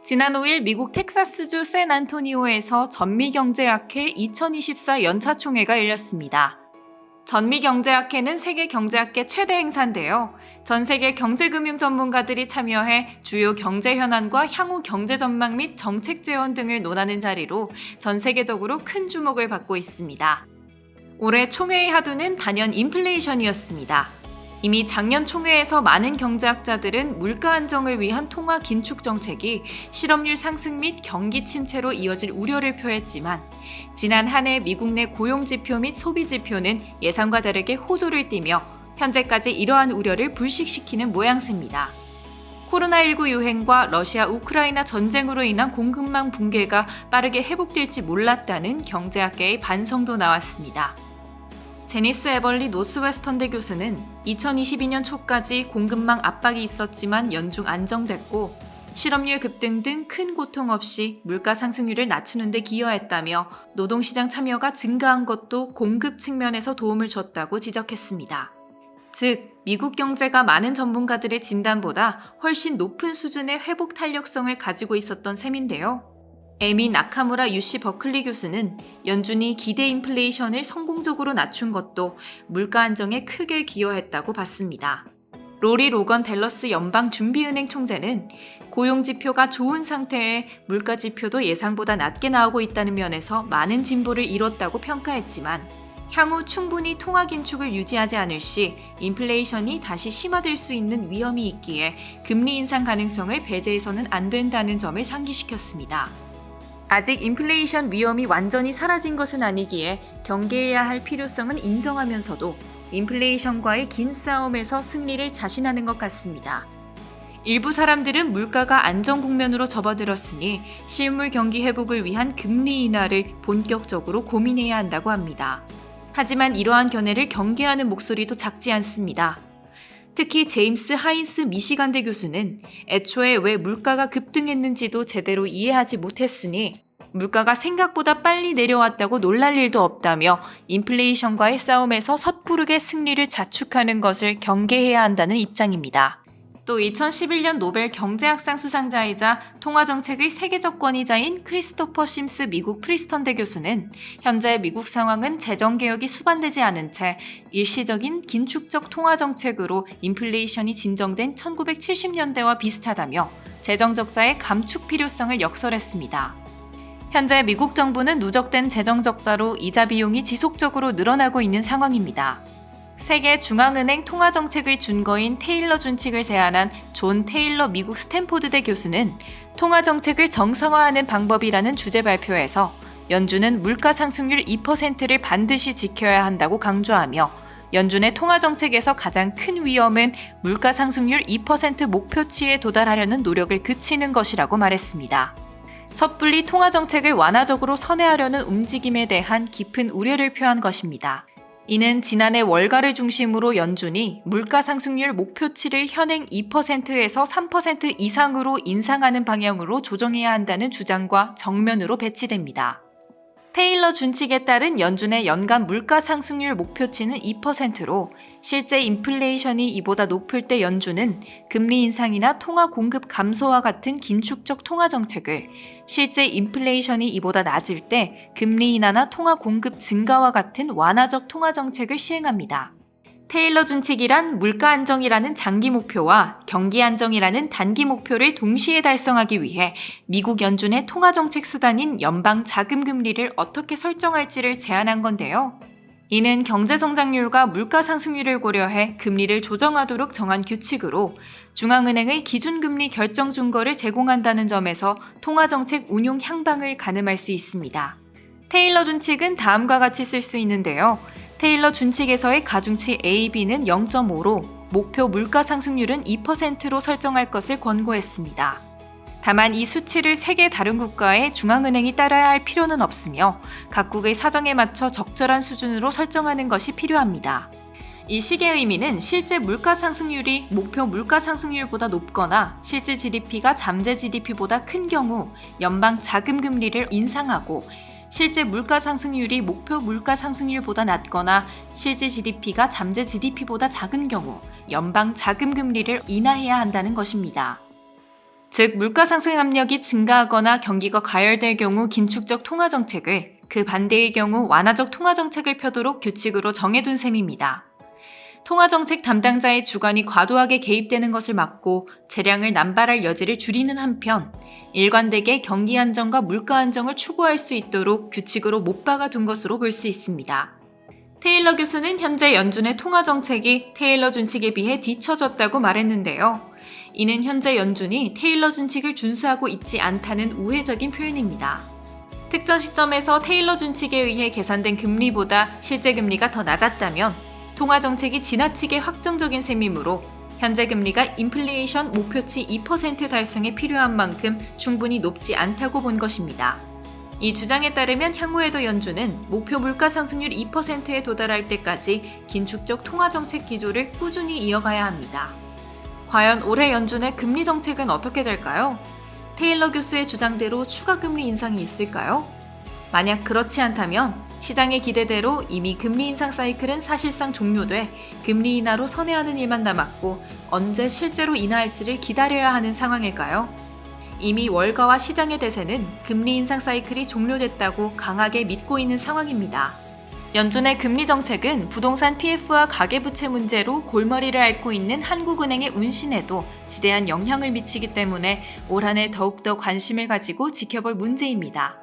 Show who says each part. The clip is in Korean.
Speaker 1: 지난 5일 미국 텍사스주 샌안토니오에서 전미경제학회 2024 연차총회가 열렸습니다. 전미경제학회는 세계 경제학계 최대 행사인데요. 전 세계 경제금융 전문가들이 참여해 주요 경제 현안과 향후 경제 전망 및 정책 재원 등을 논하는 자리로 전 세계적으로 큰 주목을 받고 있습니다. 올해 총회의 하두는 단연 인플레이션이었습니다. 이미 작년 총회에서 많은 경제학자들은 물가 안정을 위한 통화 긴축 정책이 실업률 상승 및 경기 침체로 이어질 우려를 표했지만 지난 한 해 미국 내 고용 지표 및 소비 지표는 예상과 다르게 호조를 띠며 현재까지 이러한 우려를 불식시키는 모양새입니다. 코로나19 유행과 러시아 우크라이나 전쟁으로 인한 공급망 붕괴가 빠르게 회복될지 몰랐다는 경제학계의 반성도 나왔습니다. 제니스 에벌리 노스웨스턴대 교수는 2022년 초까지 공급망 압박이 있었지만 연중 안정됐고 실업률 급등 등 큰 고통 없이 물가 상승률을 낮추는 데 기여했다며 노동시장 참여가 증가한 것도 공급 측면에서 도움을 줬다고 지적했습니다. 즉, 미국 경제가 많은 전문가들의 진단보다 훨씬 높은 수준의 회복 탄력성을 가지고 있었던 셈인데요. 에미 나카무라 UC 버클리 교수는 연준이 기대 인플레이션을 성공적으로 낮춘 것도 물가 안정에 크게 기여했다고 봤습니다. 로리 로건 댈러스 연방준비은행 총재는 고용 지표가 좋은 상태에 물가 지표도 예상보다 낮게 나오고 있다는 면에서 많은 진보를 이뤘다고 평가했지만 향후 충분히 통화 긴축을 유지하지 않을 시 인플레이션이 다시 심화될 수 있는 위험이 있기에 금리 인상 가능성을 배제해서는 안 된다는 점을 상기시켰습니다. 아직 인플레이션 위험이 완전히 사라진 것은 아니기에 경계해야 할 필요성은 인정하면서도 인플레이션과의 긴 싸움에서 승리를 자신하는 것 같습니다. 일부 사람들은 물가가 안정 국면으로 접어들었으니 실물 경기 회복을 위한 금리 인하를 본격적으로 고민해야 한다고 합니다. 하지만 이러한 견해를 경계하는 목소리도 작지 않습니다. 특히 제임스 하인스 미시간대 교수는 애초에 왜 물가가 급등했는지도 제대로 이해하지 못했으니 물가가 생각보다 빨리 내려왔다고 놀랄 일도 없다며 인플레이션과의 싸움에서 섣부르게 승리를 자축하는 것을 경계해야 한다는 입장입니다. 또 2011년 노벨 경제학상 수상자이자 통화정책의 세계적 권위자인 크리스토퍼 심스 미국 프리스턴대 교수는 현재 미국 상황은 재정개혁이 수반되지 않은 채 일시적인 긴축적 통화정책으로 인플레이션이 진정된 1970년대와 비슷하다며 재정적자의 감축 필요성을 역설했습니다. 현재 미국 정부는 누적된 재정적자로 이자 비용이 지속적으로 늘어나고 있는 상황입니다. 세계 중앙은행 통화정책의 준거인 테일러 준칙을 제안한 존 테일러 미국 스탠포드대 교수는 통화정책을 정상화하는 방법이라는 주제 발표에서 연준은 물가 상승률 2%를 반드시 지켜야 한다고 강조하며 연준의 통화정책에서 가장 큰 위험은 물가 상승률 2% 목표치에 도달하려는 노력을 그치는 것이라고 말했습니다. 섣불리 통화정책을 완화적으로 선회하려는 움직임에 대한 깊은 우려를 표한 것입니다. 이는 지난해 월가를 중심으로 연준이 물가 상승률 목표치를 현행 2%에서 3% 이상으로 인상하는 방향으로 조정해야 한다는 주장과 정면으로 배치됩니다. 테일러 준칙에 따른 연준의 연간 물가 상승률 목표치는 2%로 실제 인플레이션이 이보다 높을 때 연준은 금리 인상이나 통화 공급 감소와 같은 긴축적 통화 정책을, 실제 인플레이션이 이보다 낮을 때 금리 인하나 통화 공급 증가와 같은 완화적 통화 정책을 시행합니다. 테일러 준칙이란 물가 안정이라는 장기 목표와 경기 안정이라는 단기 목표를 동시에 달성하기 위해 미국 연준의 통화정책 수단인 연방 자금금리를 어떻게 설정할지를 제안한 건데요. 이는 경제성장률과 물가 상승률을 고려해 금리를 조정하도록 정한 규칙으로 중앙은행의 기준금리 결정 준거를 제공한다는 점에서 통화정책 운용 향방을 가늠할 수 있습니다. 테일러 준칙은 다음과 같이 쓸 수 있는데요. 테일러 준칙에서의 가중치 A, B는 0.5로 목표 물가 상승률은 2%로 설정할 것을 권고했습니다. 다만 이 수치를 세계 다른 국가의 중앙은행이 따라야 할 필요는 없으며 각국의 사정에 맞춰 적절한 수준으로 설정하는 것이 필요합니다. 이 식의 의미는 실제 물가 상승률이 목표 물가 상승률보다 높거나 실제 GDP가 잠재 GDP보다 큰 경우 연방 자금금리를 인상하고 실제 물가 상승률이 목표 물가 상승률보다 낮거나 실제 GDP가 잠재 GDP보다 작은 경우 연방 자금금리를 인하해야 한다는 것입니다. 즉 물가 상승 압력이 증가하거나 경기가 과열될 경우 긴축적 통화 정책을, 그 반대의 경우 완화적 통화 정책을 펴도록 규칙으로 정해둔 셈입니다. 통화정책 담당자의 주관이 과도하게 개입되는 것을 막고 재량을 남발할 여지를 줄이는 한편 일관되게 경기 안정과 물가 안정을 추구할 수 있도록 규칙으로 못 박아둔 것으로 볼 수 있습니다. 테일러 교수는 현재 연준의 통화정책이 테일러 준칙에 비해 뒤처졌다고 말했는데요. 이는 현재 연준이 테일러 준칙을 준수하고 있지 않다는 우회적인 표현입니다. 특정 시점에서 테일러 준칙에 의해 계산된 금리보다 실제 금리가 더 낮았다면 통화정책이 지나치게 확정적인 셈이므로 현재 금리가 인플레이션 목표치 2% 달성에 필요한 만큼 충분히 높지 않다고 본 것입니다. 이 주장에 따르면 향후에도 연준은 목표 물가 상승률 2%에 도달할 때까지 긴축적 통화정책 기조를 꾸준히 이어가야 합니다. 과연 올해 연준의 금리 정책은 어떻게 될까요? 테일러 교수의 주장대로 추가 금리 인상이 있을까요? 만약 그렇지 않다면 시장의 기대대로 이미 금리 인상 사이클은 사실상 종료돼 금리 인하로 선회하는 일만 남았고 언제 실제로 인하할지를 기다려야 하는 상황일까요? 이미 월가와 시장의 대세는 금리 인상 사이클이 종료됐다고 강하게 믿고 있는 상황입니다. 연준의 금리 정책은 부동산 PF와 가계부채 문제로 골머리를 앓고 있는 한국은행의 운신에도 지대한 영향을 미치기 때문에 올 한 해 더욱더 관심을 가지고 지켜볼 문제입니다.